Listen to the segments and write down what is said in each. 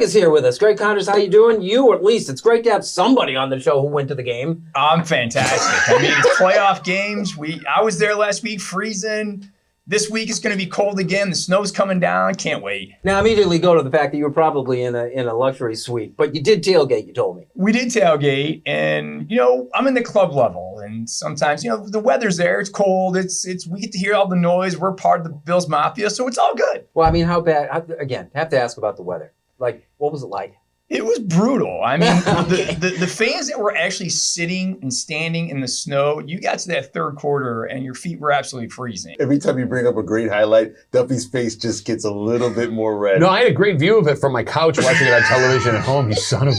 Greg is here with us. Greg Connors, how you doing? You, or at least, it's great to have somebody on the show who went to the game. I'm fantastic. I mean, it's playoff games. I was there last week, freezing. This week it's going to be cold again. The snow's coming down. Can't wait. Now, immediately go to the fact that you were probably in a luxury suite, but you did tailgate, you told me. We did tailgate, and, I'm in the club level, and sometimes, the weather's there. It's cold. We get to hear all the noise. We're part of the Bills Mafia, so it's all good. Well, I mean, how bad, again, have to ask about the weather. Like, what was it like? It was brutal. I mean, Okay. the fans that were actually sitting and standing in the snow, you got to that third quarter and your feet were absolutely freezing. Every time you bring up a great highlight, Duffy's face just gets a little bit more red. No, I had a great view of it from my couch watching it on television at home, you son of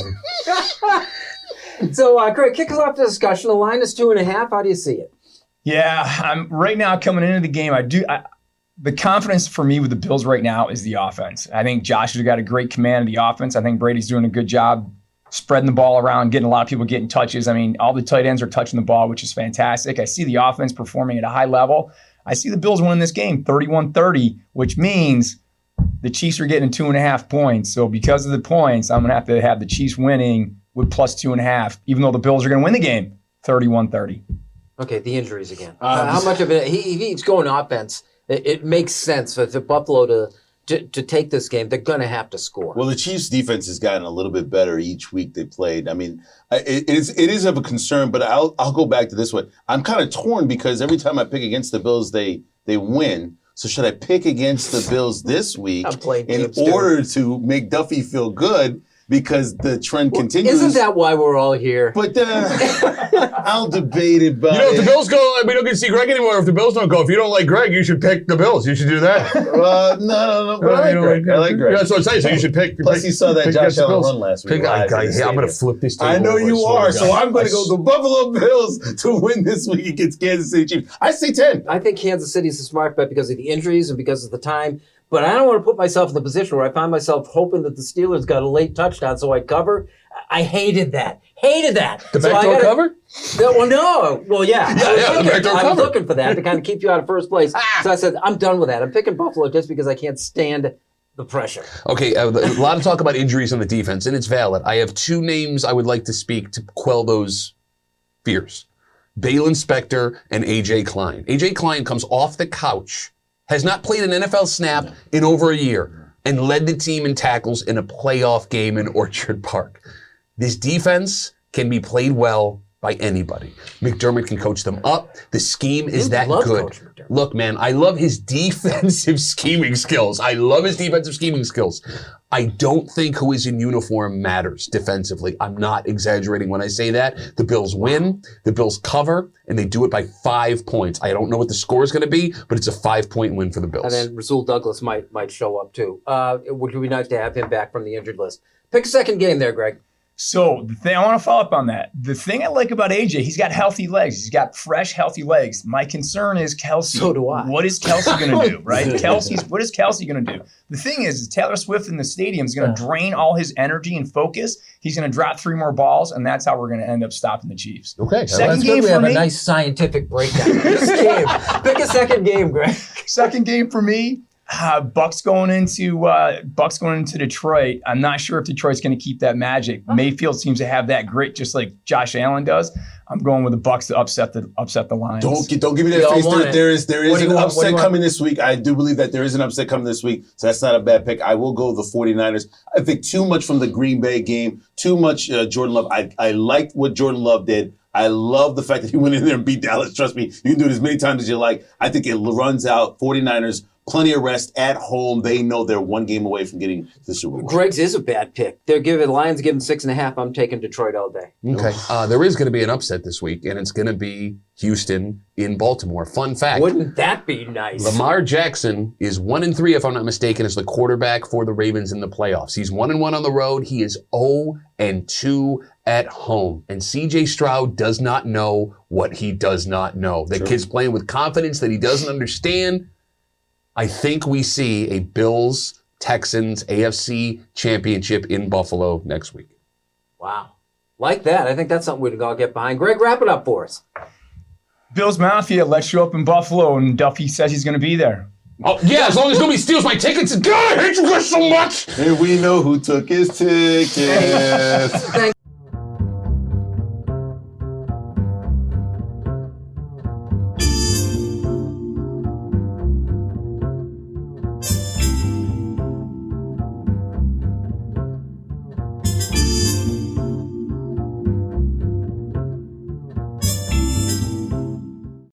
a... So, Greg, kick us off the discussion. The line is 2.5. How do you see it? Yeah, I'm right now coming into the game. The confidence for me with the Bills right now is the offense. I think Josh has got a great command of the offense. I think Brady's doing a good job spreading the ball around, getting a lot of people getting touches. I mean, all the tight ends are touching the ball, which is fantastic. I see the offense performing at a high level. I see the Bills winning this game 31-30, which means the Chiefs are getting 2.5 points. So because of the points, I'm going to have the Chiefs winning with plus 2.5, even though the Bills are going to win the game 31-30. Okay, the injuries again. How much of it? He's going offense. It makes sense for Buffalo to take this game. They're going to have to score. Well, the Chiefs' defense has gotten a little bit better each week they played. I mean, it is of a concern, but I'll go back to this one. I'm kind of torn because every time I pick against the Bills, they win. So should I pick against the Bills this week in order to make Duffy feel good? Because the trend continues. Isn't that why we're all here? But I'll debate about if the Bills go, we don't get to see Greg anymore. If the Bills don't go, if you don't like Greg, you should pick the Bills. You should do that. No. But I like Greg. That's what I'm saying. So you should pick. Plus, you saw that Josh Allen run last week. I'm going to flip this table. I know over, you swear are. to So God. I'm going to go the Buffalo Bills to win this week against Kansas City Chiefs. I say 10. I think Kansas City is a smart bet because of the injuries and because of the time. But I don't want to put myself in the position where I find myself hoping that the Steelers got a late touchdown so I cover. I hated that. The backdoor cover? Well, no. Well, yeah. I was cover. looking for that to kind of keep you out of first place. So I said, I'm done with that. I'm picking Buffalo just because I can't stand the pressure. Okay, a lot of talk about injuries on the defense, and it's valid. I have two names I would like to speak to quell those fears. Balin Spector and A.J. Klein. A.J. Klein comes off the couch, has not played an NFL snap in over a year, and led the team in tackles in a playoff game in Orchard Park. This defense can be played well by anybody. McDermott can coach them up. The scheme is that good. Look, man, I love his defensive scheming skills. I don't think who is in uniform matters defensively. I'm not exaggerating when I say that. The Bills win, the Bills cover, and they do it by 5 points. I don't know what the score is going to be, but it's a 5-point win for the Bills. And then Rasul Douglas might show up too. It would be nice to have him back from the injured list. Pick a second game there, Greg. So the thing I want to follow up on that. The thing I like about AJ, he's got healthy legs. He's got fresh, healthy legs. My concern is Kelsey. So do I. What is Kelsey going to do, right? What is Kelsey going to do? The thing is Taylor Swift in the stadium is going to drain all his energy and focus. He's going to drop 3 more balls, and that's how we're going to end up stopping the Chiefs. Okay. Second game we for have me. a nice scientific breakdown of this game. Pick a second game, Greg. Second game for me. Bucks going into Detroit. I'm not sure if Detroit's going to keep that magic. Mayfield seems to have that grit, just like Josh Allen does. I'm going with the Bucks to upset the Lions. Don't give me that face. There is an upset coming this week. I do believe that there is an upset coming this week, so that's not a bad pick. I will go the 49ers. I think too much from the Green Bay game, too much Jordan Love. I liked what Jordan Love did. I love the fact that he went in there and beat Dallas. Trust me, you can do it as many times as you like. I think it runs out 49ers. Plenty of rest at home. They know they're 1 game away from getting to the Super Bowl. Greg's is a bad pick. The Lions give him 6.5. I'm taking Detroit all day. Okay. There is going to be an upset this week, and it's going to be Houston in Baltimore. Fun fact. Wouldn't that be nice? Lamar Jackson is 1-3, if I'm not mistaken, as the quarterback for the Ravens in the playoffs. He's 1-1 on the road. He is 0-2 at home. And C.J. Stroud does not know what he does not know. The kid's playing with confidence that he doesn't understand. I think we see a Bills-Texans AFC championship in Buffalo next week. Wow. Like that. I think that's something we can all get behind. Greg, wrap it up for us. Bills Mafia, let's show up in Buffalo, and Duffy says he's going to be there. Oh, yeah, as long as nobody steals my tickets. God, I hate you guys so much. And we know who took his tickets.